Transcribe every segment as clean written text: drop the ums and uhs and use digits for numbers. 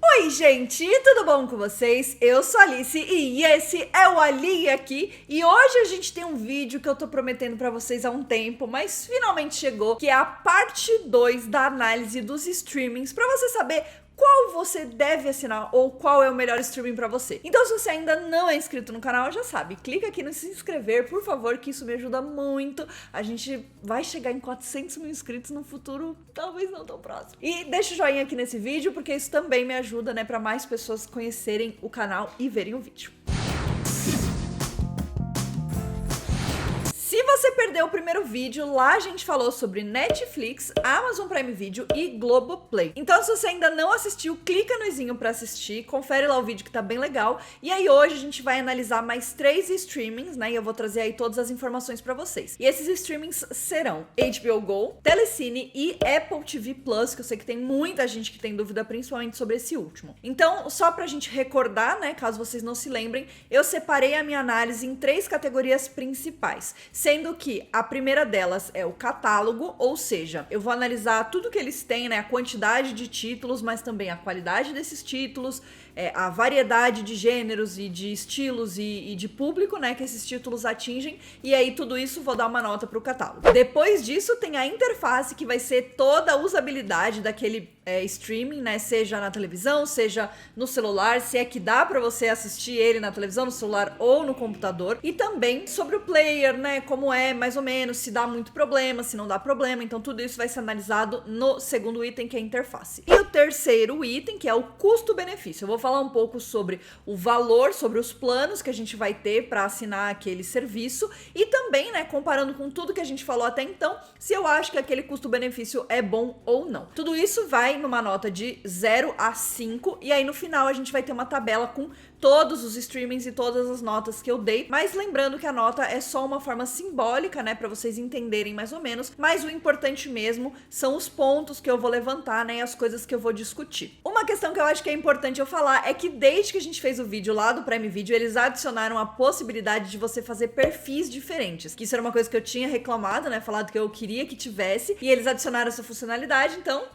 Oi, gente, tudo bom com vocês? Eu sou a Alice e esse é o Ali aqui. E hoje a gente tem um vídeo que eu tô prometendo pra vocês há um tempo, mas finalmente chegou, que é a parte 2 da análise dos streamings, pra você saber qual você deve assinar ou qual é o melhor streaming pra você. Então, se você ainda não é inscrito no canal, já sabe, clica aqui no se inscrever, por favor, que isso me ajuda muito. A gente vai chegar em 400 mil inscritos no futuro, talvez não tão próximo. E deixa o joinha aqui nesse vídeo, porque isso também me ajuda, né, pra mais pessoas conhecerem o canal e verem o vídeo. Se você perdeu o primeiro vídeo, lá a gente falou sobre Netflix, Amazon Prime Video e Globoplay. Então, se você ainda não assistiu, clica no izinho pra assistir, confere lá o vídeo que tá bem legal. E aí hoje a gente vai analisar mais 3 streamings, né? E eu vou trazer aí todas as informações pra vocês. E esses streamings serão HBO Go, Telecine e Apple TV Plus, que eu sei que tem muita gente que tem dúvida, principalmente sobre esse último. Então, só pra gente recordar, né? Caso vocês não se lembrem, eu separei a minha análise em 3 categorias principais. Sendo que a primeira delas é o catálogo, ou seja, eu vou analisar tudo que eles têm, né, a quantidade de títulos, mas também a qualidade desses títulos, a variedade de gêneros e de estilos e de público, né, que esses títulos atingem, e aí tudo isso vou dar uma nota pro catálogo. Depois disso tem a interface, que vai ser toda a usabilidade daquele streaming, né, seja na televisão, seja no celular, se é que dá pra você assistir ele na televisão, no celular ou no computador, e também sobre o player, né, como é, mais ou menos, se dá muito problema, se não dá problema. Então tudo isso vai ser analisado no segundo item, que é a interface. E o terceiro item, que é o custo-benefício. Eu vou falar um pouco sobre o valor, sobre os planos que a gente vai ter para assinar aquele serviço e também, né, comparando com tudo que a gente falou até então, se eu acho que aquele custo-benefício é bom ou não. Tudo isso vai numa nota de 0 a 5 e aí no final a gente vai ter uma tabela com todos os streamings e todas as notas que eu dei, mas lembrando que a nota é só uma forma simbólica, né, pra vocês entenderem mais ou menos, mas o importante mesmo são os pontos que eu vou levantar, né, e as coisas que eu vou discutir. Uma questão que eu acho que é importante eu falar é que desde que a gente fez o vídeo lá do Prime Video, eles adicionaram a possibilidade de você fazer perfis diferentes, que isso era uma coisa que eu tinha reclamado, né, falado que eu queria que tivesse, e eles adicionaram essa funcionalidade, então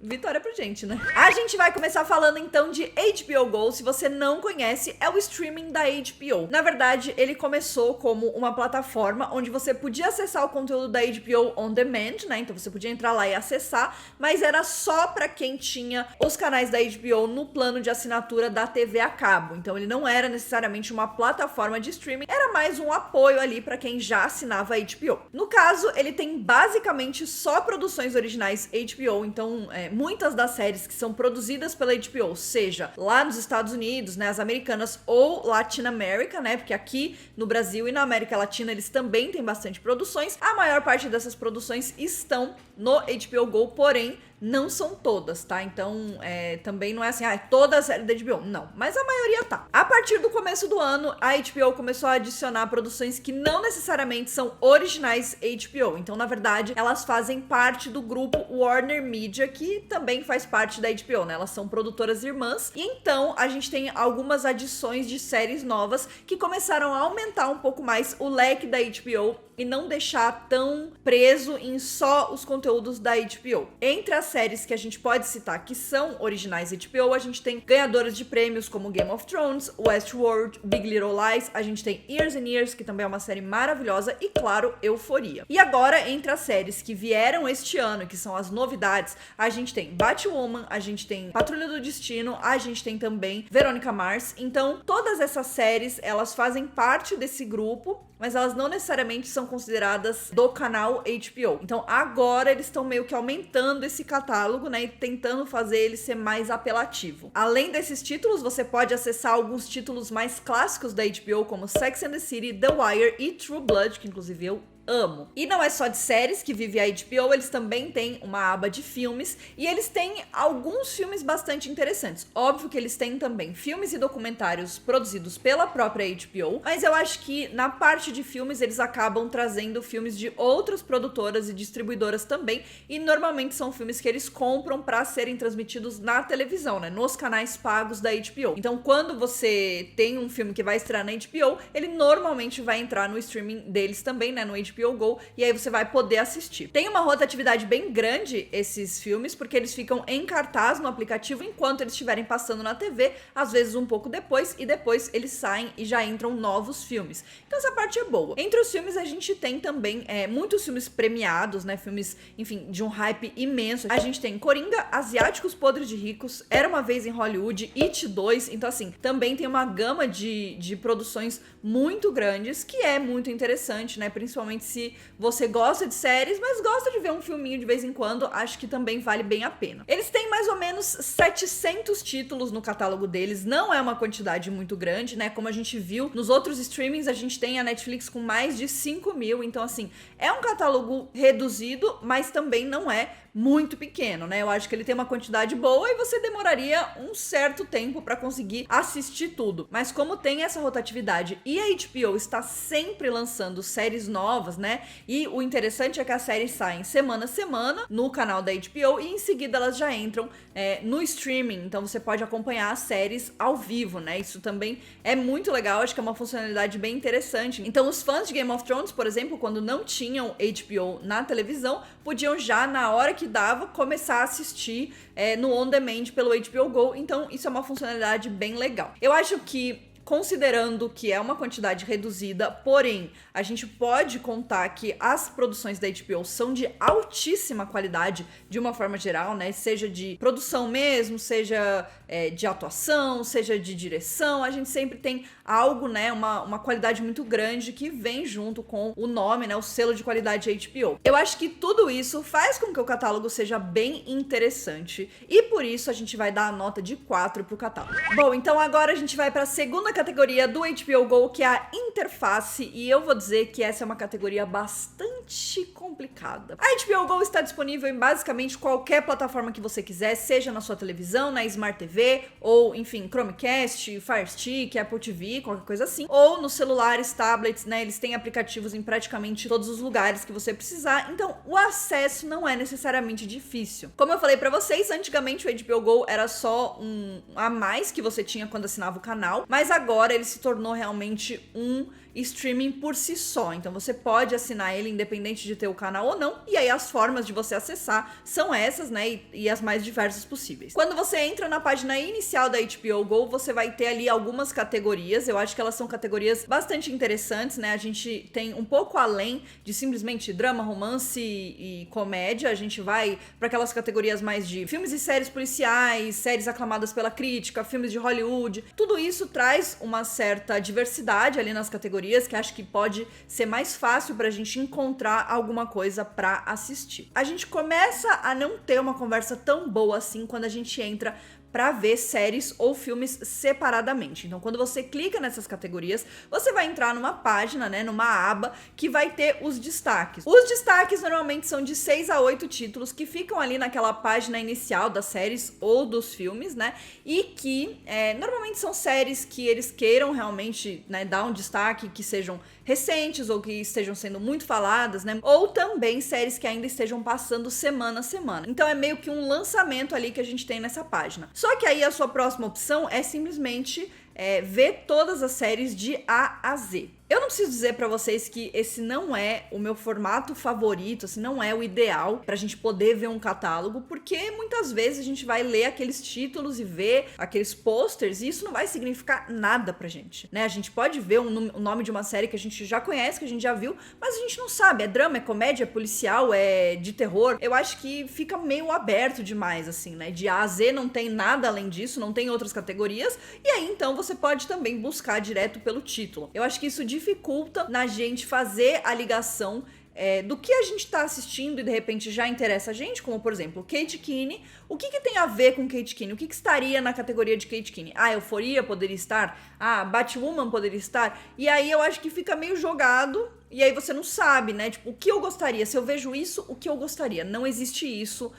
vitória pra gente, né? A gente vai começar falando então de HBO Go. Se você não conhece, é o streaming da HBO. Na verdade, ele começou como uma plataforma onde você podia acessar o conteúdo da HBO on demand, né? Então você podia entrar lá e acessar, mas era só pra quem tinha os canais da HBO no plano de assinatura da TV a cabo. Então ele não era necessariamente uma plataforma de streaming, era mais um apoio ali pra quem já assinava a HBO. No caso, ele tem basicamente só produções originais HBO, então muitas das séries que são produzidas pela HBO, seja lá nos Estados Unidos, né, as americanas, ou Latin America, né, porque aqui no Brasil e na América Latina eles também têm bastante produções. A maior parte dessas produções estão no HBO Go, porém não são todas, tá? Então, também não é assim, toda a série da HBO. Não, mas a maioria tá. A partir do começo do ano, a HBO começou a adicionar produções que não necessariamente são originais HBO. Então, na verdade, elas fazem parte do grupo Warner Media, que também faz parte da HBO, né? Elas são produtoras irmãs. E então, a gente tem algumas adições de séries novas que começaram a aumentar um pouco mais o leque da HBO e não deixar tão preso em só os conteúdos da HBO. Entre as séries que a gente pode citar que são originais HBO, a gente tem ganhadoras de prêmios como Game of Thrones, Westworld, Big Little Lies, a gente tem Years and Years, que também é uma série maravilhosa, e claro, Euphoria. E agora, entre as séries que vieram este ano, que são as novidades, a gente tem Batwoman, a gente tem Patrulha do Destino, a gente tem também Veronica Mars. Então, todas essas séries, elas fazem parte desse grupo, mas elas não necessariamente são consideradas do canal HBO. Então agora eles estão meio que aumentando esse catálogo, né, e tentando fazer ele ser mais apelativo. Além desses títulos, você pode acessar alguns títulos mais clássicos da HBO, como Sex and the City, The Wire e True Blood, que inclusive eu amo. E não é só de séries que vive a HBO, eles também têm uma aba de filmes, e eles têm alguns filmes bastante interessantes. Óbvio que eles têm também filmes e documentários produzidos pela própria HBO, mas eu acho que na parte de filmes eles acabam trazendo filmes de outras produtoras e distribuidoras também, e normalmente são filmes que eles compram para serem transmitidos na televisão, né, nos canais pagos da HBO. Então, quando você tem um filme que vai estrear na HBO, ele normalmente vai entrar no streaming deles também, né, no HBO HBO Go, e aí você vai poder assistir. Tem uma rotatividade bem grande esses filmes, porque eles ficam em cartaz no aplicativo enquanto eles estiverem passando na TV, às vezes um pouco depois, e depois eles saem e já entram novos filmes. Então essa parte é boa. Entre os filmes a gente tem também muitos filmes premiados, né, filmes, enfim, de um hype imenso. A gente tem Coringa, Asiáticos Podres de Ricos, Era Uma Vez em Hollywood, It 2, então assim, também tem uma gama de produções muito grandes, que é muito interessante, né, principalmente se você gosta de séries, mas gosta de ver um filminho de vez em quando, acho que também vale bem a pena. Eles têm mais ou menos 700 títulos no catálogo deles, não é uma quantidade muito grande, né, como a gente viu nos outros streamings, a gente tem a Netflix com mais de 5.000, então assim, é um catálogo reduzido, mas também não é muito pequeno, né? Eu acho que ele tem uma quantidade boa e você demoraria um certo tempo para conseguir assistir tudo. Mas como tem essa rotatividade e a HBO está sempre lançando séries novas, né? E o interessante é que as séries saem semana a semana no canal da HBO e em seguida elas já entram no streaming. Então você pode acompanhar as séries ao vivo, né? Isso também é muito legal, acho que é uma funcionalidade bem interessante. Então os fãs de Game of Thrones, por exemplo, quando não tinham HBO na televisão, podiam já na hora que dava começar a assistir no on demand pelo HBO Go, então isso é uma funcionalidade bem legal. Eu acho que, considerando que é uma quantidade reduzida, porém, a gente pode contar que as produções da HBO são de altíssima qualidade, de uma forma geral, né? Seja de produção mesmo, seja de atuação, seja de direção, a gente sempre tem algo, né? Uma qualidade muito grande que vem junto com o nome, né? O selo de qualidade HBO. Eu acho que tudo isso faz com que o catálogo seja bem interessante e por isso a gente vai dar a nota de 4 pro catálogo. Bom, então agora a gente vai para a segunda categoria do HBO Go, que é a interface, e eu vou dizer que essa é uma categoria bastante complicada. A HBO Go está disponível em basicamente qualquer plataforma que você quiser, seja na sua televisão, na Smart TV, ou enfim, Chromecast, Fire Stick, Apple TV, qualquer coisa assim, ou nos celulares, tablets, né? Eles têm aplicativos em praticamente todos os lugares que você precisar, então o acesso não é necessariamente difícil. Como eu falei pra vocês, antigamente o HBO Go era só um a mais que você tinha quando assinava o canal, mas agora ele se tornou realmente um streaming por si só, então você pode assinar ele independente de ter o canal ou não, e aí as formas de você acessar são essas, né, e as mais diversas possíveis. Quando você entra na página inicial da HBO Go, você vai ter ali algumas categorias, eu acho que elas são categorias bastante interessantes, né, a gente tem um pouco além de simplesmente drama, romance e comédia, a gente vai para aquelas categorias mais de filmes e séries policiais, séries aclamadas pela crítica, filmes de Hollywood, tudo isso traz uma certa diversidade ali nas categorias, que acho que pode ser mais fácil pra gente encontrar alguma coisa pra assistir. A gente começa a não ter uma conversa tão boa assim quando a gente entra para ver séries ou filmes separadamente. Então, quando você clica nessas categorias, você vai entrar numa página, né, numa aba que vai ter os destaques. Os destaques normalmente são de 6 a 8 títulos que ficam ali naquela página inicial das séries ou dos filmes, né, e que normalmente são séries que eles queiram realmente, né, dar um destaque, que sejam recentes ou que estejam sendo muito faladas, né, ou também séries que ainda estejam passando semana a semana. Então, é meio que um lançamento ali que a gente tem nessa página. Só que aí a sua próxima opção é simplesmente ver todas as séries de A a Z. Eu não preciso dizer pra vocês que esse não é o meu formato favorito, assim, não é o ideal pra gente poder ver um catálogo, porque muitas vezes a gente vai ler aqueles títulos e ver aqueles posters e isso não vai significar nada pra gente, né? A gente pode ver o nome de uma série que a gente já conhece, que a gente já viu, mas a gente não sabe, é drama, é comédia, é policial, é de terror. Eu acho que fica meio aberto demais, assim, né? De A a Z não tem nada além disso, não tem outras categorias, e aí então você pode também buscar direto pelo título. Eu acho que isso dificulta na gente fazer a ligação do que a gente tá assistindo e de repente já interessa a gente, como por exemplo, Kate Kinney. O que tem a ver com Kate Kinney? O que estaria na categoria de Kate Kinney? Euphoria poderia estar? Batwoman poderia estar? E aí eu acho que fica meio jogado. E aí você não sabe, né? Tipo, o que eu gostaria? Se eu vejo isso, o que eu gostaria? Não existe isso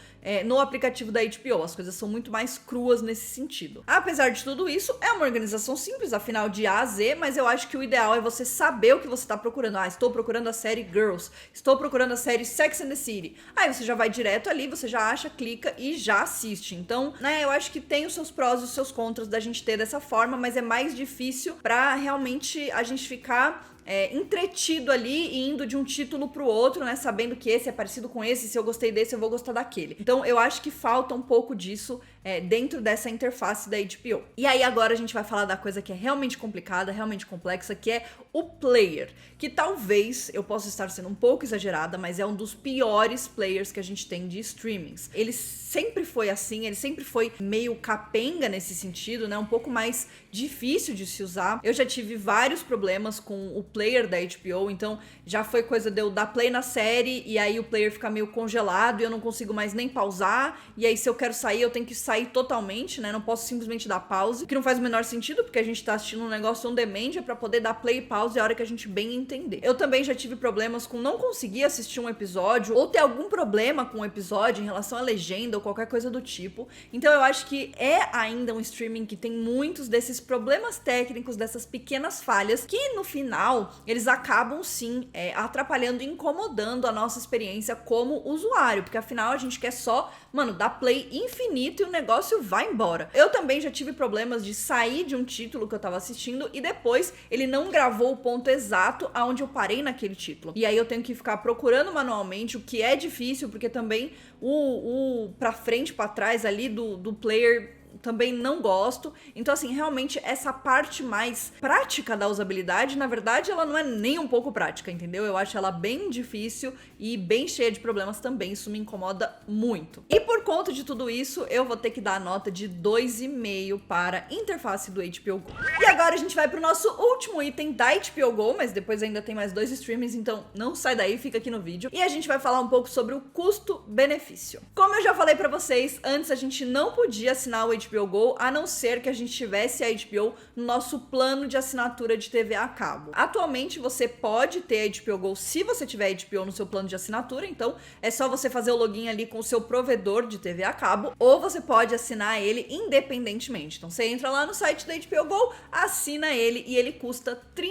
no aplicativo da HBO. As coisas são muito mais cruas nesse sentido. Apesar de tudo isso, é uma organização simples, afinal de A a Z, mas eu acho que o ideal é você saber o que você tá procurando. Estou procurando a série Girls. Estou procurando a série Sex and the City. Aí você já vai direto ali, você já acha, clica e já assiste. Então, né, eu acho que tem os seus prós e os seus contras da gente ter dessa forma, mas é mais difícil pra realmente a gente ficar entretido ali e indo de um título pro outro, né? Sabendo que esse é parecido com esse, se eu gostei desse, eu vou gostar daquele. Então, eu acho que falta um pouco disso dentro dessa interface da HBO. E aí, agora a gente vai falar da coisa que é realmente complicada, realmente complexa, que é o player. Que talvez eu possa estar sendo um pouco exagerada, mas é um dos piores players que a gente tem de streamings. Ele sempre foi assim, ele sempre foi meio capenga nesse sentido, né? Um pouco mais difícil de se usar. Eu já tive vários problemas com o player da HBO, então já foi coisa de eu dar play na série e aí o player fica meio congelado e eu não consigo mais nem pausar, e aí se eu quero sair, eu tenho que sair totalmente, né? Não posso simplesmente dar pause, que não faz o menor sentido, porque a gente tá assistindo um negócio on demand, é pra poder dar play e pause a hora que a gente bem entender. Eu também já tive problemas com não conseguir assistir um episódio ou ter algum problema com o episódio em relação à legenda ou qualquer coisa do tipo. Então eu acho que é ainda um streaming que tem muitos desses problemas técnicos, dessas pequenas falhas, que no final eles acabam sim atrapalhando e incomodando a nossa experiência como usuário, porque afinal a gente quer só, mano, dar play infinito e o negócio vai embora. Eu também já tive problemas de sair de um título que eu tava assistindo e depois ele não gravou o ponto exato aonde eu parei naquele título. E aí eu tenho que ficar procurando manualmente, o que é difícil, porque também o pra frente, pra trás ali do player também não gosto. Então, assim, realmente essa parte mais prática da usabilidade, na verdade, ela não é nem um pouco prática, entendeu? Eu acho ela bem difícil e bem cheia de problemas também. Isso me incomoda muito. E por conta de tudo isso, eu vou ter que dar a nota de 2,5 para a interface do HBO Go. E agora a gente vai pro nosso último item da HBO Go, mas depois ainda tem mais 2 streamings, então não sai daí, fica aqui no vídeo. E a gente vai falar um pouco sobre o custo-benefício. Como eu já falei pra vocês, antes a gente não podia assinar o HBO Go, a não ser que a gente tivesse a HBO no nosso plano de assinatura de TV a cabo. Atualmente você pode ter a HBO Go se você tiver a HBO no seu plano de assinatura, então é só você fazer o login ali com o seu provedor de TV a cabo, ou você pode assinar ele independentemente. Então você entra lá no site da HBO Go, assina ele e ele custa R$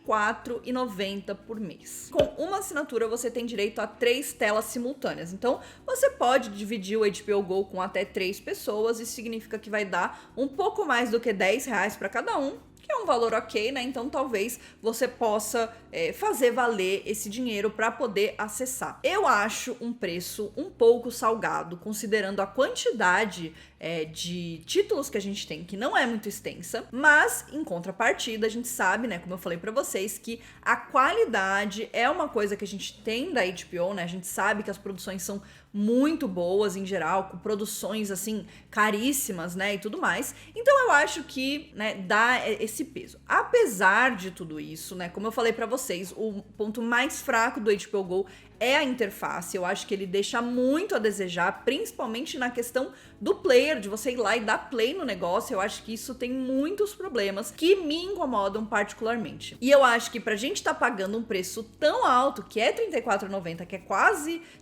34,90 por mês. Com uma assinatura você tem direito a 3 telas simultâneas, então você pode dividir o HBO Go com até 3 pessoas, isso significa que vai dar um pouco mais do que R$ 10 para cada um, que é um valor ok, né? Então talvez você possa fazer valer esse dinheiro para poder acessar. Eu acho um preço um pouco salgado, considerando a quantidade de títulos que a gente tem, que não é muito extensa, mas em contrapartida a gente sabe, né, como eu falei para vocês, que a qualidade é uma coisa que a gente tem da HBO, né? A gente sabe que as produções são muito boas em geral, com produções assim caríssimas, né, e tudo mais. Então eu acho que, né, dá esse peso. Apesar de tudo isso, né, como eu falei pra vocês, o ponto mais fraco do HBO Go é a interface. Eu acho que ele deixa muito a desejar, principalmente na questão do player, de você ir lá e dar play no negócio. Eu acho que isso tem muitos problemas que me incomodam particularmente. E eu acho que pra gente tá pagando um preço tão alto, que é R$ 34,90, que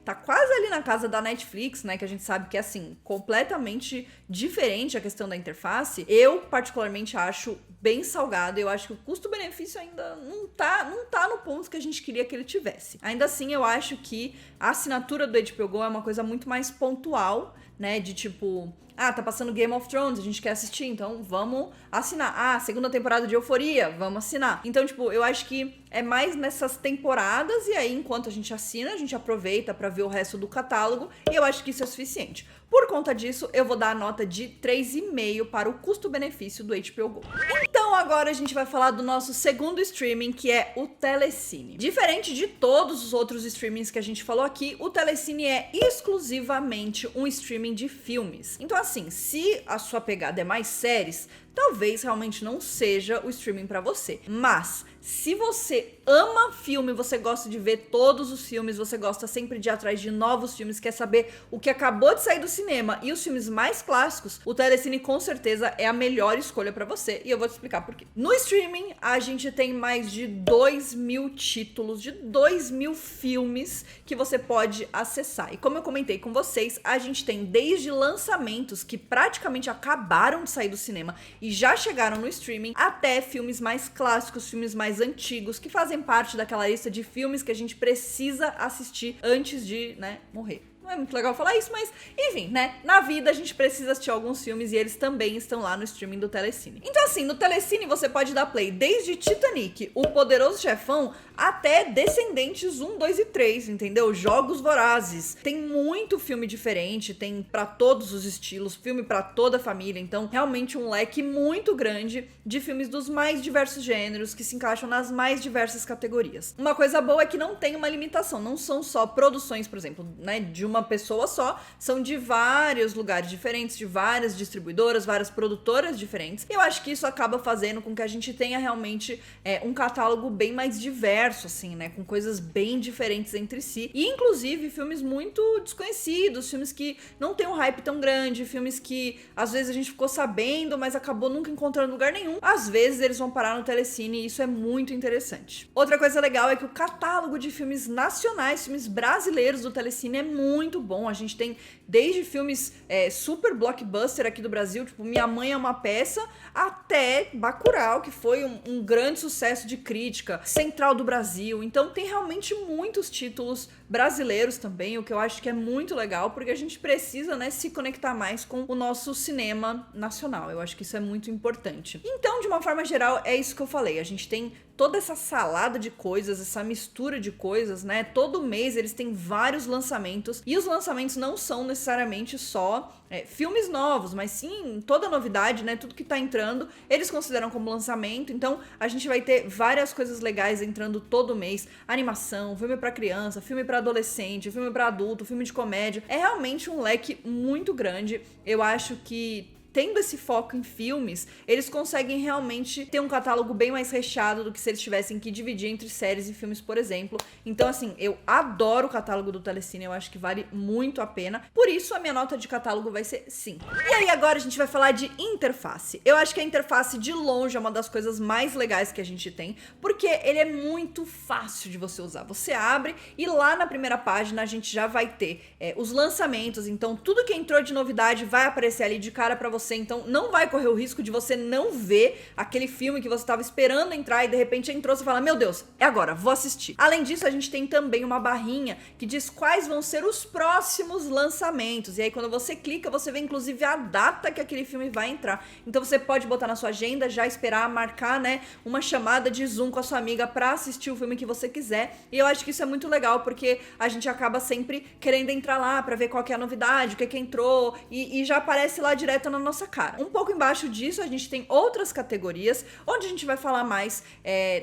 tá quase ali na casa da Netflix, né, que a gente sabe que é assim, completamente diferente a questão da interface, eu particularmente acho bem salgado. Eu acho que o custo-benefício ainda não tá no ponto que a gente queria que ele tivesse. Ainda assim, eu acho que a assinatura do HBO Go é uma coisa muito mais pontual, né, de tipo, tá passando Game of Thrones, a gente quer assistir, então vamos assinar. Segunda temporada de Euphoria, vamos assinar. Então, tipo, eu acho que é mais nessas temporadas, e aí enquanto a gente assina, a gente aproveita pra ver o resto do catálogo, e eu acho que isso é suficiente. Por conta disso, eu vou dar a nota de 3,5 para o custo-benefício do HBO Go. Então agora a gente vai falar do nosso segundo streaming, que é o Telecine. Diferente de todos os outros streamings que a gente falou aqui, o Telecine é exclusivamente um streaming de filmes. Então assim, se a sua pegada é mais séries, talvez realmente não seja o streaming pra você. Mas se você ama filme, você gosta de ver todos os filmes, você gosta sempre de ir atrás de novos filmes, quer saber o que acabou de sair do cinema e os filmes mais clássicos, o Telecine com certeza é a melhor escolha pra você, e eu vou te explicar por quê. No streaming, a gente tem mais de 2.000 títulos, de 2.000 filmes que você pode acessar. E como eu comentei com vocês, a gente tem desde lançamentos que praticamente acabaram de sair do cinema e já chegaram no streaming, até filmes mais clássicos, filmes mais antigos, que fazem parte daquela lista de filmes que a gente precisa assistir antes de, né, morrer. Não é muito legal falar isso, mas enfim, né? Na vida a gente precisa assistir alguns filmes e eles também estão lá no streaming do Telecine. Então assim, no Telecine você pode dar play desde Titanic, O Poderoso Chefão, até Descendentes 1, 2 e 3, entendeu? Jogos Vorazes. Tem muito filme diferente, tem pra todos os estilos, filme pra toda a família, então realmente um leque muito grande de filmes dos mais diversos gêneros que se encaixam nas mais diversas categorias. Uma coisa boa é que não tem uma limitação, não são só produções, por exemplo, né, de uma pessoa só, são de vários lugares diferentes, de várias distribuidoras, várias produtoras diferentes. Eu acho que isso acaba fazendo com que a gente tenha realmente um catálogo bem mais diverso, assim, né, com coisas bem diferentes entre si, e inclusive filmes muito desconhecidos, filmes que não tem um hype tão grande, filmes que às vezes a gente ficou sabendo, mas acabou nunca encontrando lugar nenhum. Às vezes eles vão parar no Telecine e isso é muito interessante. Outra coisa legal é que o catálogo de filmes nacionais, filmes brasileiros do Telecine é muito bom. A gente tem desde filmes super blockbuster aqui do Brasil, tipo Minha Mãe é uma Peça, até Bacurau, que foi um grande sucesso de crítica, Central do Brasil. Então tem realmente muitos títulos brasileiros também, o que eu acho que é muito legal, porque a gente precisa, né, se conectar mais com o nosso cinema nacional. Eu acho que isso é muito importante. Então, de uma forma geral, é isso que eu falei. A gente tem toda essa salada de coisas, essa mistura de coisas, né? Todo mês eles têm vários lançamentos, e os lançamentos não são necessariamente só filmes novos, mas sim toda novidade, né? Tudo que tá entrando, eles consideram como lançamento. Então, a gente vai ter várias coisas legais entrando todo mês. Animação, filme pra criança, filme pra adolescente, filme pra adulto, filme de comédia. É realmente um leque muito grande. Eu acho que tendo esse foco em filmes, eles conseguem realmente ter um catálogo bem mais recheado do que se eles tivessem que dividir entre séries e filmes, por exemplo. Então, assim, eu adoro o catálogo do Telecine, eu acho que vale muito a pena. Por isso, a minha nota de catálogo vai ser 5. E aí, agora a gente vai falar de interface. Eu acho que a interface, de longe, é uma das coisas mais legais que a gente tem, porque ele é muito fácil de você usar. Você abre e lá na primeira página a gente já vai ter os lançamentos, então tudo que entrou de novidade vai aparecer ali de cara pra você. Então não vai correr o risco de você não ver aquele filme que você estava esperando entrar e de repente entrou, você fala, meu Deus, é agora, vou assistir. Além disso, a gente tem também uma barrinha que diz quais vão ser os próximos lançamentos, e aí quando você clica, você vê inclusive a data que aquele filme vai entrar. Então você pode botar na sua agenda, já esperar, marcar, né, uma chamada de Zoom com a sua amiga pra assistir o filme que você quiser, e eu acho que isso é muito legal, porque a gente acaba sempre querendo entrar lá pra ver qual que é a novidade, o que entrou, e já aparece lá direto na nossa cara. Um pouco embaixo disso, a gente tem outras categorias, onde a gente vai falar mais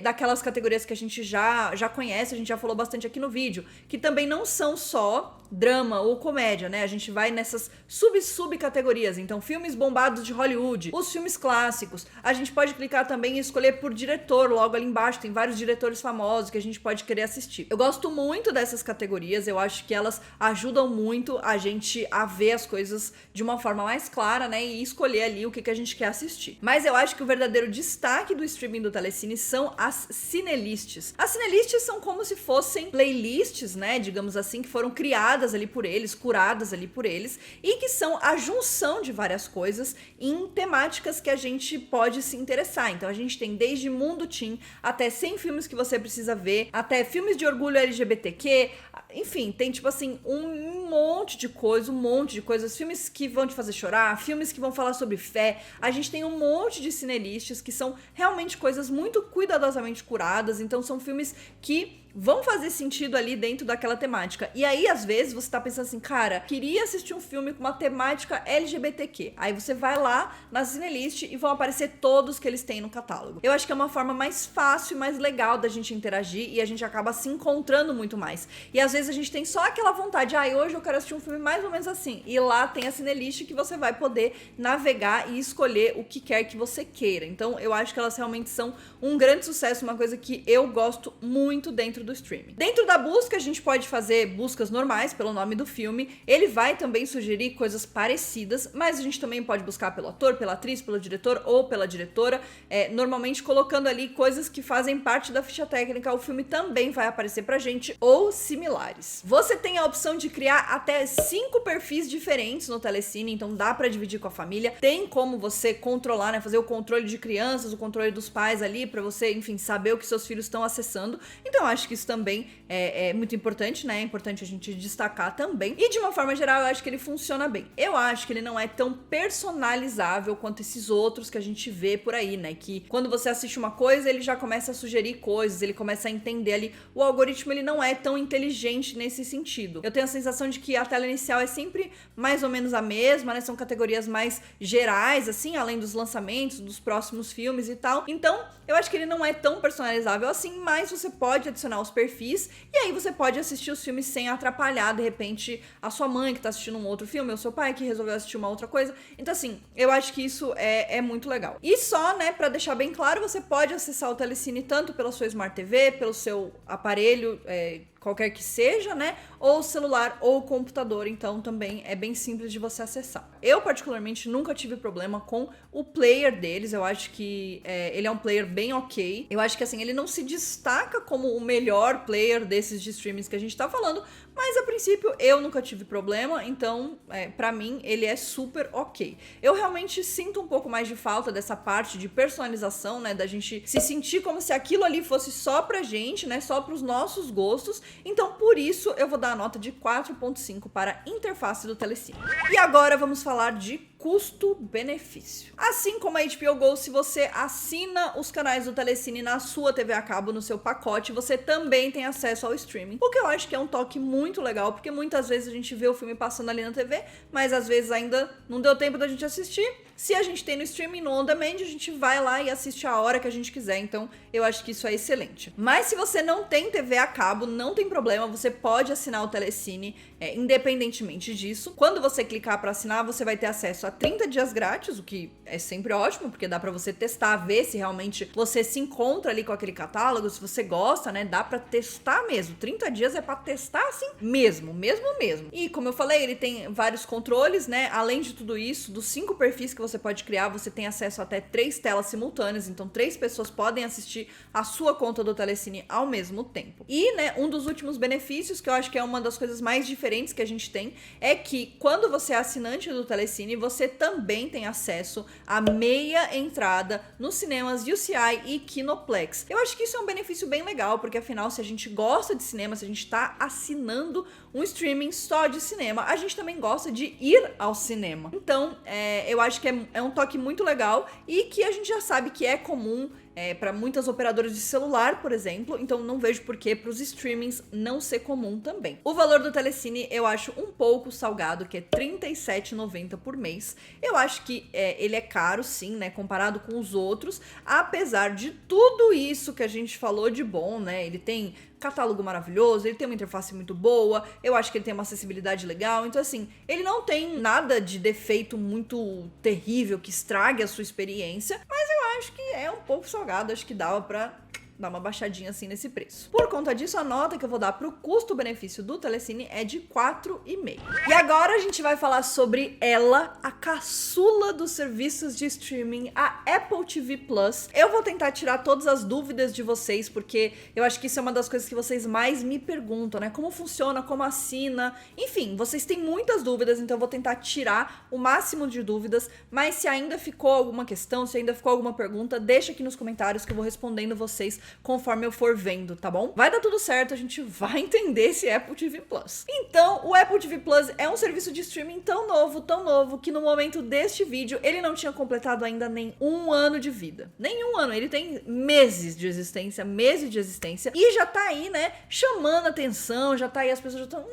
daquelas categorias que a gente já conhece, a gente já falou bastante aqui no vídeo, que também não são só drama ou comédia, né? A gente vai nessas subcategorias. Então, filmes bombados de Hollywood, os filmes clássicos. A gente pode clicar também e escolher por diretor, logo ali embaixo tem vários diretores famosos que a gente pode querer assistir. Eu gosto muito dessas categorias, eu acho que elas ajudam muito a gente a ver as coisas de uma forma mais clara, né? E escolher ali o que a gente quer assistir. Mas eu acho que o verdadeiro destaque do streaming do Telecine são as cinelists. As cinelists são como se fossem playlists, né? Digamos assim, que foram criadas ali por eles, curadas ali por eles, e que são a junção de várias coisas em temáticas que a gente pode se interessar. Então a gente tem desde Mundo Teen até 100 filmes que você precisa ver, até filmes de orgulho LGBTQ, enfim, tem tipo assim um monte de coisas, filmes que vão te fazer chorar, filmes que vão falar sobre fé. A gente tem um monte de cinelistas que são realmente coisas muito cuidadosamente curadas, então são filmes que vão fazer sentido ali dentro daquela temática. E aí, às vezes, você tá pensando assim, cara, queria assistir um filme com uma temática LGBTQ. Aí você vai lá na Cinelist e vão aparecer todos que eles têm no catálogo. Eu acho que é uma forma mais fácil e mais legal da gente interagir, e a gente acaba se encontrando muito mais. E às vezes a gente tem só aquela vontade, hoje eu quero assistir um filme mais ou menos assim. E lá tem a Cinelist que você vai poder navegar e escolher o que quer que você queira. Então, eu acho que elas realmente são um grande sucesso, uma coisa que eu gosto muito dentro do streaming. Dentro da busca, a gente pode fazer buscas normais pelo nome do filme. Ele vai também sugerir coisas parecidas, mas a gente também pode buscar pelo ator, pela atriz, pelo diretor ou pela diretora, normalmente colocando ali coisas que fazem parte da ficha técnica. O filme também vai aparecer pra gente, ou similares. Você tem a opção de criar até 5 perfis diferentes no Telecine, então dá pra dividir com a família. Tem como você controlar, né, fazer o controle de crianças, o controle dos pais ali, pra você, enfim, saber o que seus filhos estão acessando. Então, acho que que isso também é muito importante, né? É importante a gente destacar também. E de uma forma geral, eu acho que ele funciona bem. Eu acho que ele não é tão personalizável quanto esses outros que a gente vê por aí, né? Que quando você assiste uma coisa, ele já começa a sugerir coisas, ele começa a entender ali. O algoritmo, ele não é tão inteligente nesse sentido. Eu tenho a sensação de que a tela inicial é sempre mais ou menos a mesma, né? São categorias mais gerais, assim, além dos lançamentos, dos próximos filmes e tal. Então, eu acho que ele não é tão personalizável assim, mas você pode adicionar os perfis e aí você pode assistir os filmes sem atrapalhar, de repente, a sua mãe que tá assistindo um outro filme, ou seu pai que resolveu assistir uma outra coisa. Então, assim, eu acho que isso é muito legal. E só, né, pra deixar bem claro, você pode acessar o Telecine tanto pela sua Smart TV, pelo seu aparelho, qualquer que seja, né? Ou celular ou computador, então também é bem simples de você acessar. Eu, particularmente, nunca tive problema com o player deles, eu acho que ele é um player bem ok. Eu acho que, assim, ele não se destaca como o melhor player desses de streamings que a gente tá falando, mas, a princípio, eu nunca tive problema, então, pra mim, ele é super ok. Eu realmente sinto um pouco mais de falta dessa parte de personalização, né? Da gente se sentir como se aquilo ali fosse só pra gente, né? Só pros nossos gostos. Então, por isso, eu vou dar a nota de 4.5 para a interface do Telecine. E agora vamos falar de custo-benefício. Assim como a HBO Go, se você assina os canais do Telecine na sua TV a cabo, no seu pacote, você também tem acesso ao streaming. O que eu acho que é um toque muito legal, porque muitas vezes a gente vê o filme passando ali na TV, mas às vezes ainda não deu tempo da gente assistir. Se a gente tem no streaming, no on demand, a gente vai lá e assiste a hora que a gente quiser, então eu acho que isso é excelente. Mas se você não tem TV a cabo, não tem problema, você pode assinar o Telecine independentemente disso. Quando você clicar para assinar, você vai ter acesso a 30 dias grátis, o que é sempre ótimo, porque dá para você testar, ver se realmente você se encontra ali com aquele catálogo, se você gosta, né? Dá para testar mesmo. 30 dias é para testar assim mesmo. E como eu falei, ele tem vários controles, né? Além de tudo isso, dos 5 perfis que você pode criar, você tem acesso a até 3 telas simultâneas, então 3 pessoas podem assistir a sua conta do Telecine ao mesmo tempo. E, né, um dos últimos benefícios, que eu acho que é uma das coisas mais diferentes que a gente tem, é que quando você é assinante do Telecine, você também tem acesso a meia entrada nos cinemas UCI e Kinoplex. Eu acho que isso é um benefício bem legal, porque afinal, se a gente gosta de cinema, se a gente tá assinando um streaming só de cinema, a gente também gosta de ir ao cinema. Então, eu acho que é um toque muito legal e que a gente já sabe que é comum para muitas operadoras de celular, por exemplo, então não vejo por que para os streamings não ser comum também. O valor do Telecine eu acho um pouco salgado, que é R$ 37,90 por mês. Eu acho que ele é caro, sim, né, comparado com os outros, apesar de tudo isso que a gente falou de bom, né, ele tem catálogo maravilhoso, ele tem uma interface muito boa, eu acho que ele tem uma acessibilidade legal, então assim, ele não tem nada de defeito muito terrível que estrague a sua experiência, mas eu acho que é um pouco salgado, acho que dava pra dar uma baixadinha assim nesse preço. Por conta disso, a nota que eu vou dar pro custo-benefício do Telecine é de 4,5. E agora a gente vai falar sobre ela, a caçula dos serviços de streaming, a Apple TV Plus. Eu vou tentar tirar todas as dúvidas de vocês, porque eu acho que isso é uma das coisas que vocês mais me perguntam, né? Como funciona, como assina, enfim, vocês têm muitas dúvidas, então eu vou tentar tirar o máximo de dúvidas, mas se ainda ficou alguma questão, se ainda ficou alguma pergunta, deixa aqui nos comentários que eu vou respondendo vocês conforme eu for vendo, tá bom? Vai dar tudo certo, a gente vai entender esse Apple TV Plus. Então, o Apple TV Plus é um serviço de streaming tão novo, que no momento deste vídeo, ele não tinha completado ainda nem 1 ano de vida. Nem 1 ano, ele tem meses de existência, e já tá aí, né, chamando atenção, já tá aí, as pessoas já estão,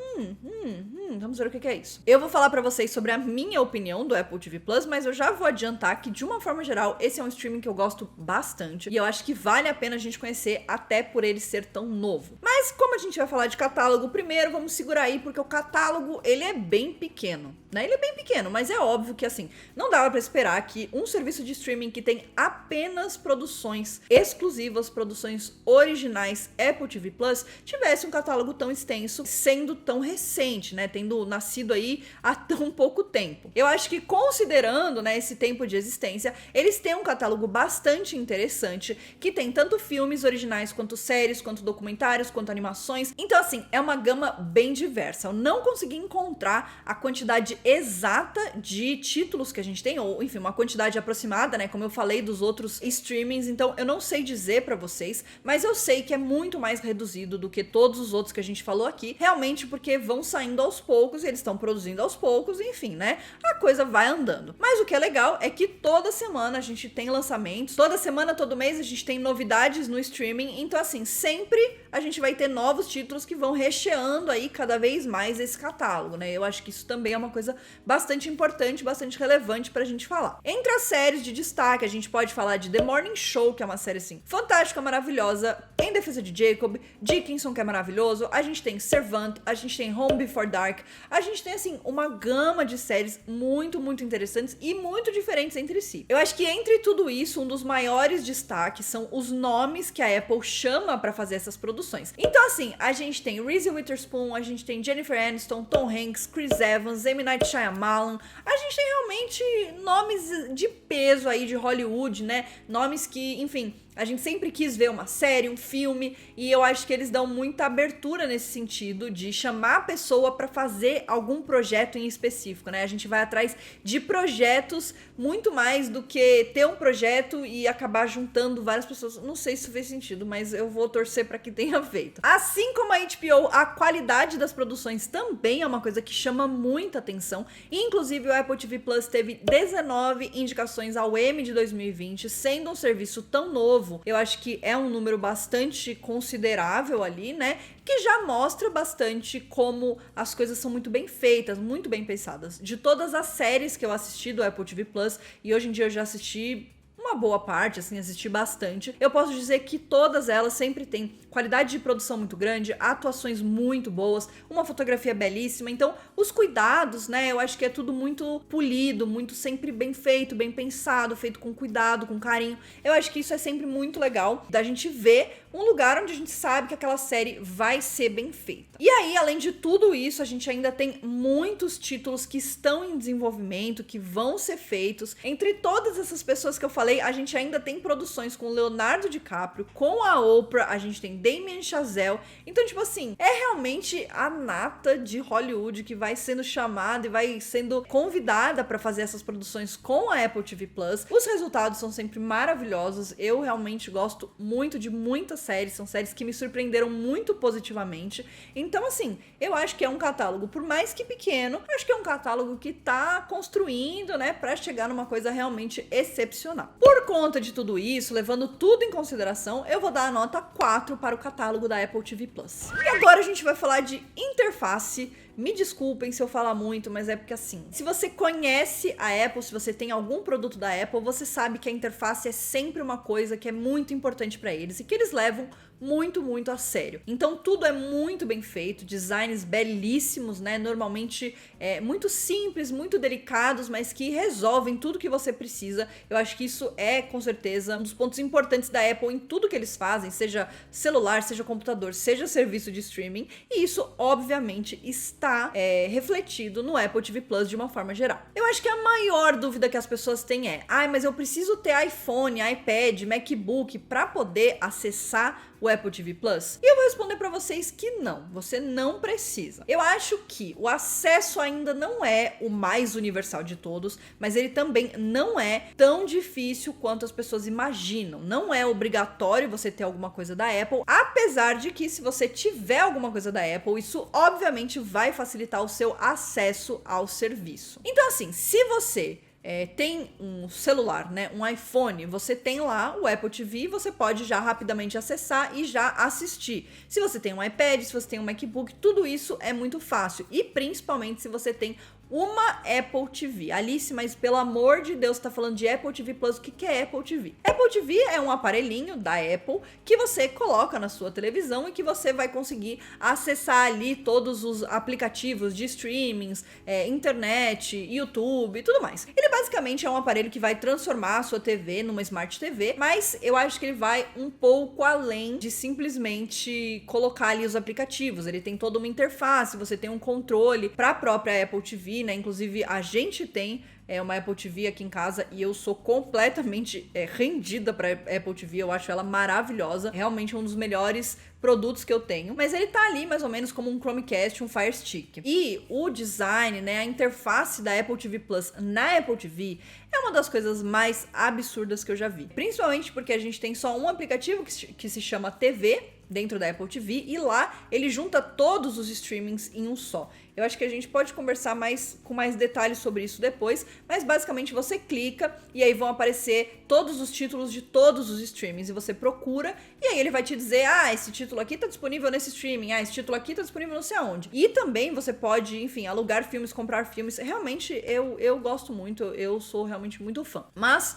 vamos ver o que é isso. Eu vou falar pra vocês sobre a minha opinião do Apple TV Plus, mas eu já vou adiantar que, de uma forma geral, esse é um streaming que eu gosto bastante, e eu acho que vale a pena a gente conhecer, até por ele ser tão novo. Mas como a gente vai falar de catálogo primeiro, vamos segurar aí, porque o catálogo, ele é bem pequeno, né? Ele é bem pequeno, mas é óbvio que, assim, não dava pra esperar que um serviço de streaming que tem apenas produções exclusivas, produções originais Apple TV Plus, tivesse um catálogo tão extenso, sendo tão recente, né? Tendo nascido aí há tão pouco tempo. Eu acho que, considerando, né, esse tempo de existência, eles têm um catálogo bastante interessante, que tem tanto filmes filmes originais, quanto séries, quanto documentários, quanto animações. Então, assim, é uma gama bem diversa. Eu não consegui encontrar a quantidade exata de títulos que a gente tem, ou enfim, uma quantidade aproximada, né? Como eu falei dos outros streamings, então eu não sei dizer pra vocês, mas eu sei que é muito mais reduzido do que todos os outros que a gente falou aqui, realmente porque vão saindo aos poucos, eles estão produzindo aos poucos, enfim, né? A coisa vai andando. Mas o que é legal é que toda semana a gente tem lançamentos, toda semana, todo mês a gente tem novidades no streaming, então assim, sempre a gente vai ter novos títulos que vão recheando aí cada vez mais esse catálogo, né? Eu acho que isso também é uma coisa bastante importante, bastante relevante pra gente falar. Entre as séries de destaque, a gente pode falar de The Morning Show, que é uma série assim fantástica, maravilhosa, Em Defesa de Jacob, Dickinson, que é maravilhoso, a gente tem Servant, a gente tem Home Before Dark, a gente tem assim uma gama de séries muito, muito interessantes e muito diferentes entre si. Eu acho que entre tudo isso, um dos maiores destaques são os nomes que a Apple chama pra fazer essas produções. Então assim, a gente tem Reese Witherspoon, a gente tem Jennifer Aniston, Tom Hanks, Chris Evans, M. Night Shyamalan, a gente tem realmente nomes de peso aí de Hollywood, né? Nomes que, enfim, a gente sempre quis ver uma série, um filme, e eu acho que eles dão muita abertura nesse sentido de chamar a pessoa para fazer algum projeto em específico, né? A gente vai atrás de projetos muito mais do que ter um projeto e acabar juntando várias pessoas. Não sei se isso fez sentido, mas eu vou torcer para que tenha feito. Assim como a HBO, a qualidade das produções também é uma coisa que chama muita atenção. Inclusive, o Apple TV Plus teve 19 indicações ao Emmy de 2020, sendo um serviço tão novo. Eu acho que é um número bastante considerável ali, né? Que já mostra bastante como as coisas são muito bem feitas, muito bem pensadas. De todas as séries que eu assisti do Apple TV Plus, e hoje em dia eu já assisti uma boa parte, assim, assisti bastante. Eu posso dizer que todas elas sempre têm qualidade de produção muito grande, atuações muito boas, uma fotografia belíssima. Então, os cuidados, né, eu acho que é tudo muito polido, muito sempre bem feito, bem pensado, feito com cuidado, com carinho. Eu acho que isso é sempre muito legal da gente ver um lugar onde a gente sabe que aquela série vai ser bem feita. E aí, além de tudo isso, a gente ainda tem muitos títulos que estão em desenvolvimento, que vão ser feitos. Entre todas essas pessoas que eu falei, a gente ainda tem produções com Leonardo DiCaprio, com a Oprah, a gente tem Damien Chazelle. Então, tipo assim, é realmente a nata de Hollywood que vai sendo chamada e vai sendo convidada para fazer essas produções com a Apple TV Plus. Os resultados são sempre maravilhosos. Eu realmente gosto muito de muitas séries, são séries que me surpreenderam muito positivamente. Então, assim, eu acho que é um catálogo, por mais que pequeno, acho que é um catálogo que tá construindo, né, para chegar numa coisa realmente excepcional. Por conta de tudo isso, levando tudo em consideração, eu vou dar a nota 4 para o catálogo da Apple TV Plus. E agora a gente vai falar de interface. Me desculpem se eu falar muito, mas é porque assim, se você conhece a Apple, se você tem algum produto da Apple, você sabe que a interface é sempre uma coisa que é muito importante para eles e que eles levam muito, muito a sério. Então tudo é muito bem feito, designs belíssimos, né? Normalmente muito simples, muito delicados, mas que resolvem tudo que você precisa. Eu acho que isso é, com certeza, um dos pontos importantes da Apple em tudo que eles fazem, seja celular, seja computador, seja serviço de streaming. E isso, obviamente, está refletido no Apple TV Plus de uma forma geral. Eu acho que a maior dúvida que as pessoas têm é: mas eu preciso ter iPhone, iPad, MacBook para poder acessar o Apple TV Plus? E eu vou responder para vocês que não, você não precisa. Eu acho que o acesso ainda não é o mais universal de todos, mas ele também não é tão difícil quanto as pessoas imaginam. Não é obrigatório você ter alguma coisa da Apple, apesar de que se você tiver alguma coisa da Apple, isso obviamente vai facilitar o seu acesso ao serviço. Então assim, se você tem um celular, né, um iPhone, você tem lá o Apple TV, você pode já rapidamente acessar e já assistir. Se você tem um iPad, se você tem um MacBook, tudo isso é muito fácil. E principalmente se você tem uma Apple TV. Alice, mas pelo amor de Deus, tá falando de Apple TV Plus, o que é Apple TV? Apple TV é um aparelhinho da Apple que você coloca na sua televisão e que você vai conseguir acessar ali todos os aplicativos de streamings, internet, YouTube e tudo mais. Ele basicamente é um aparelho que vai transformar a sua TV numa Smart TV, mas eu acho que ele vai um pouco além de simplesmente colocar ali os aplicativos. Ele tem toda uma interface, você tem um controle para a própria Apple TV, né? Inclusive a gente tem uma Apple TV aqui em casa e eu sou completamente rendida pra Apple TV, eu acho ela maravilhosa, realmente um dos melhores produtos que eu tenho, mas ele tá ali mais ou menos como um Chromecast, um Fire Stick. E o design, né, a interface da Apple TV Plus na Apple TV é uma das coisas mais absurdas que eu já vi. Principalmente porque a gente tem só um aplicativo que se chama TV dentro da Apple TV e lá ele junta todos os streamings em um só. Eu acho que a gente pode conversar com mais detalhes sobre isso depois, mas basicamente você clica e aí vão aparecer todos os títulos de todos os streamings e você procura e aí ele vai te dizer, esse título aqui tá disponível nesse streaming, esse título aqui tá disponível não sei aonde. E também você pode, enfim, alugar filmes, comprar filmes. Realmente eu gosto muito, eu sou realmente muito fã. Mas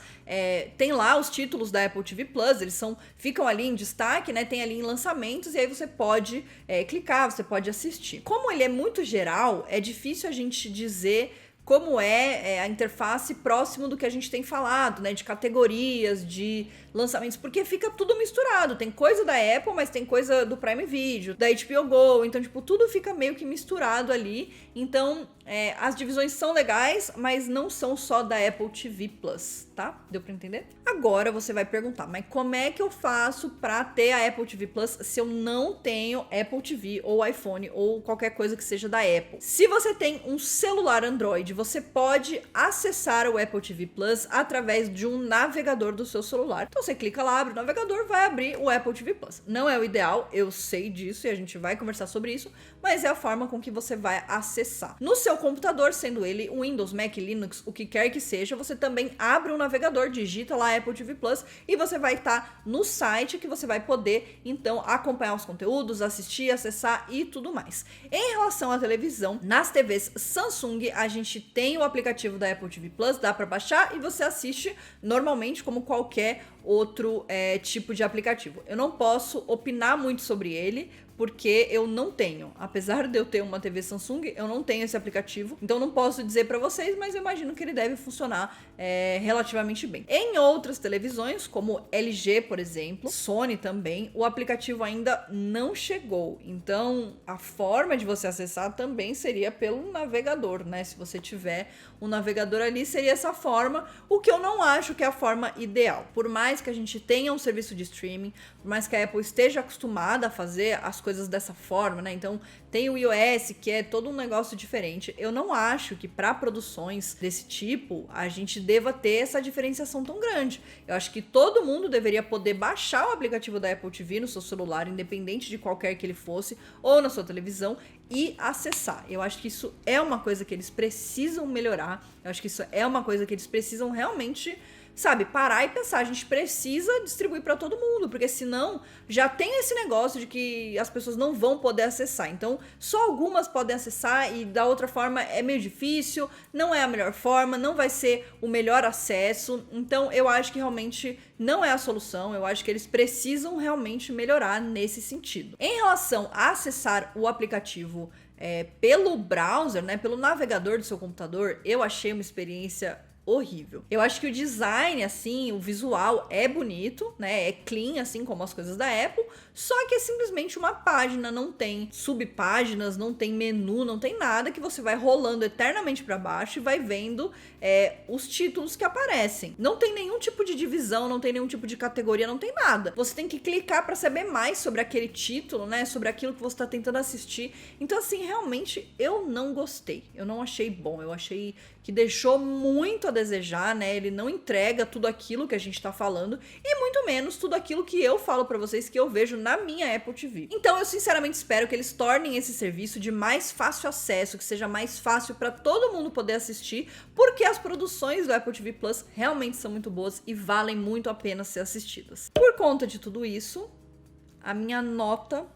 tem lá os títulos da Apple TV Plus, eles ficam ali em destaque, né? Tem ali em lançamentos e aí você pode clicar, você pode assistir. Como ele é muito geral, é difícil a gente dizer como é a interface próximo do que a gente tem falado, né? De categorias, de lançamentos, porque fica tudo misturado. Tem coisa da Apple, mas tem coisa do Prime Video, da HBO Go. Então, tipo, tudo fica meio que misturado ali. Então, as divisões são legais, mas não são só da Apple TV Plus, tá? Deu pra entender? Agora você vai perguntar, mas como é que eu faço pra ter a Apple TV Plus se eu não tenho Apple TV ou iPhone ou qualquer coisa que seja da Apple? Se você tem um celular Android, você pode acessar o Apple TV Plus através de um navegador do seu celular. Então você clica lá, abre o navegador, vai abrir o Apple TV Plus. Não é o ideal, eu sei disso e a gente vai conversar sobre isso, mas é a forma com que você vai acessar. No seu computador, sendo ele Windows, Mac, Linux, o que quer que seja, você também abre um navegador, digita lá Apple TV Plus e você vai estar no site que você vai poder, então, acompanhar os conteúdos, assistir, acessar e tudo mais. Em relação à televisão, nas TVs Samsung, a gente tem o aplicativo da Apple TV Plus, dá para baixar e você assiste normalmente como qualquer outro tipo de aplicativo. Eu não posso opinar muito sobre ele, porque eu não tenho. Apesar de eu ter uma TV Samsung, eu não tenho esse aplicativo. Então não posso dizer pra vocês, mas eu imagino que ele deve funcionar relativamente bem. Em outras televisões, como LG, por exemplo, Sony também, o aplicativo ainda não chegou. Então a forma de você acessar também seria pelo navegador, né? Se você tiver um navegador ali, seria essa forma, o que eu não acho que é a forma ideal. Por mais que a gente tenha um serviço de streaming, por mais que a Apple esteja acostumada a fazer as coisas dessa forma, né? Então tem o iOS, que é todo um negócio diferente. Eu não acho que para produções desse tipo a gente deva ter essa diferenciação tão grande. Eu acho que todo mundo deveria poder baixar o aplicativo da Apple TV no seu celular, independente de qualquer que ele fosse, ou na sua televisão, e acessar. Eu acho que isso é uma coisa que eles precisam melhorar. Eu acho que isso é uma coisa que eles precisam realmente, sabe, parar e pensar, a gente precisa distribuir para todo mundo, porque senão já tem esse negócio de que as pessoas não vão poder acessar. Então, só algumas podem acessar e da outra forma é meio difícil, não é a melhor forma, não vai ser o melhor acesso. Então, eu acho que realmente não é a solução. Eu acho que eles precisam realmente melhorar nesse sentido. Em relação a acessar o aplicativo pelo browser, né, pelo navegador do seu computador, eu achei uma experiência horrível. Eu acho que o design, assim, o visual é bonito, né? É clean, assim como as coisas da Apple, só que é simplesmente uma página, não tem subpáginas, não tem menu, não tem nada, que você vai rolando eternamente para baixo e vai vendo os títulos que aparecem. Não tem nenhum tipo de divisão, não tem nenhum tipo de categoria, não tem nada. Você tem que clicar para saber mais sobre aquele título, né? Sobre aquilo que você tá tentando assistir. Então, assim, realmente eu não gostei. Eu não achei bom. Eu achei que deixou muito a desejar, né? Ele não entrega tudo aquilo que a gente tá falando e muito menos tudo aquilo que eu falo pra vocês que eu vejo na minha Apple TV. Então eu sinceramente espero que eles tornem esse serviço de mais fácil acesso, que seja mais fácil pra todo mundo poder assistir, porque as produções do Apple TV Plus realmente são muito boas e valem muito a pena ser assistidas. Por conta de tudo isso, a minha nota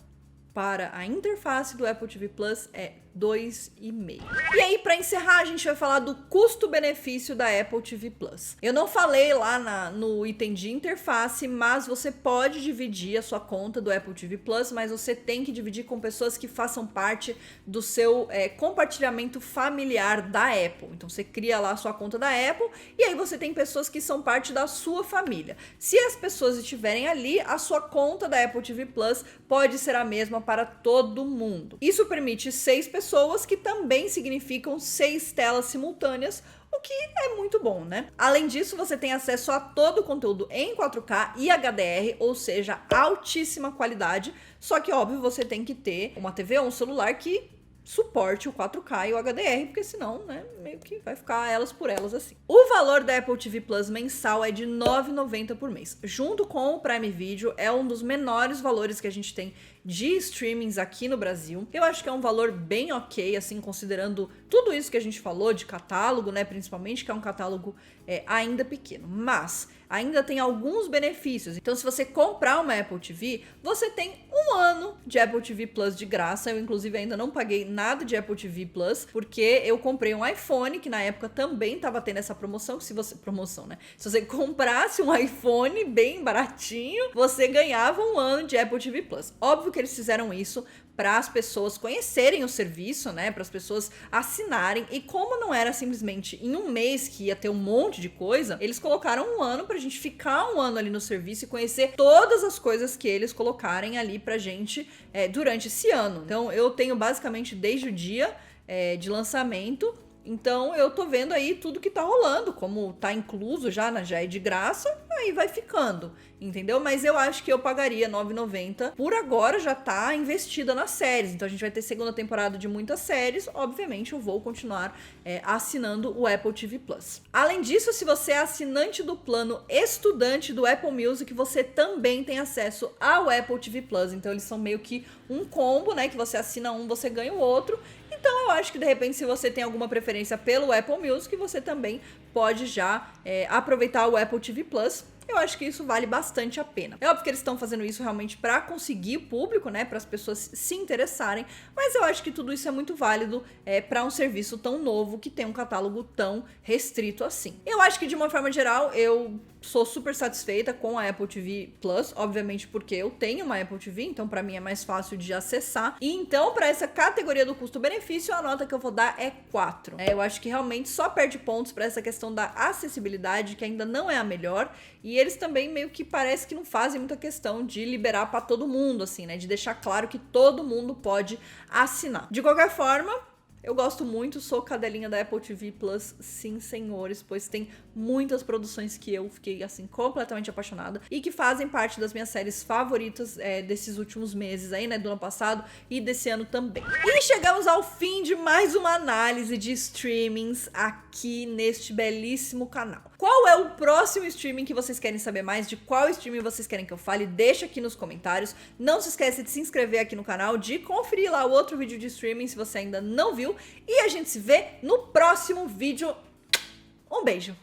para a interface do Apple TV Plus é 2,5. E aí, para encerrar, a gente vai falar do custo-benefício da Apple TV Plus. Eu não falei lá no item de interface, mas você pode dividir a sua conta do Apple TV Plus, mas você tem que dividir com pessoas que façam parte do seu compartilhamento familiar da Apple. Então você cria lá a sua conta da Apple e aí você tem pessoas que são parte da sua família. Se as pessoas estiverem ali, a sua conta da Apple TV Plus pode ser a mesma para todo mundo. Isso permite 6 pessoas, que também significam 6 telas simultâneas, o que é muito bom, né? Além disso, você tem acesso a todo o conteúdo em 4K e HDR, ou seja, altíssima qualidade, só que, óbvio, você tem que ter uma TV ou um celular que suporte o 4K e o HDR, porque senão, né, meio que vai ficar elas por elas assim. O valor da Apple TV Plus mensal é de R$ 9,90 por mês. Junto com o Prime Video, é um dos menores valores que a gente tem de streamings aqui no Brasil. Eu acho que é um valor bem ok, assim, considerando tudo isso que a gente falou de catálogo, né, principalmente, que é um catálogo ainda pequeno. Mas ainda tem alguns benefícios. Então, se você comprar uma Apple TV, você tem um ano de Apple TV Plus de graça. Eu, inclusive, ainda não paguei nada de Apple TV Plus, porque eu comprei um iPhone, que na época também tava tendo essa promoção, que se você... Promoção, né? Se você comprasse um iPhone bem baratinho, você ganhava um ano de Apple TV Plus. Óbvio que eles fizeram isso para as pessoas conhecerem o serviço, né, para as pessoas assinarem, e como não era simplesmente em um mês que ia ter um monte de coisa, eles colocaram um ano pra gente ficar um ano ali no serviço e conhecer todas as coisas que eles colocarem ali pra gente durante esse ano. Então eu tenho basicamente desde o dia de lançamento. Então eu tô vendo aí tudo que tá rolando, como tá incluso já é de graça, aí vai ficando, entendeu? Mas eu acho que eu pagaria R$ 9,90. Por agora já tá investida nas séries, então a gente vai ter segunda temporada de muitas séries, obviamente eu vou continuar assinando o Apple TV Plus. Além disso, se você é assinante do plano estudante do Apple Music, você também tem acesso ao Apple TV Plus, então eles são meio que um combo, né, que você assina um, você ganha o outro. Então eu acho que de repente, se você tem alguma preferência pelo Apple Music, você também pode já aproveitar o Apple TV Plus. Eu acho que isso vale bastante a pena. É óbvio que eles estão fazendo isso realmente para conseguir público, né, para as pessoas se interessarem, mas eu acho que tudo isso é muito válido para um serviço tão novo que tem um catálogo tão restrito assim. Eu acho que de uma forma geral eu sou super satisfeita com a Apple TV Plus, obviamente porque eu tenho uma Apple TV, então para mim é mais fácil de acessar. E então, para essa categoria do custo-benefício, a nota que eu vou dar é 4. Eu acho que realmente só perde pontos para essa questão da acessibilidade, que ainda não é a melhor, e eles também meio que parece que não fazem muita questão de liberar para todo mundo, assim, né? De deixar claro que todo mundo pode assinar. De qualquer forma, eu gosto muito, sou cadelinha da Apple TV Plus, sim, senhores, pois tem muitas produções que eu fiquei, assim, completamente apaixonada e que fazem parte das minhas séries favoritas desses últimos meses aí, né, do ano passado e desse ano também. E chegamos ao fim de mais uma análise de streamings aqui neste belíssimo canal. Qual é o próximo streaming que vocês querem saber mais? De qual streaming vocês querem que eu fale? Deixa aqui nos comentários. Não se esqueça de se inscrever aqui no canal, de conferir lá o outro vídeo de streaming se você ainda não viu. E a gente se vê no próximo vídeo. Um beijo!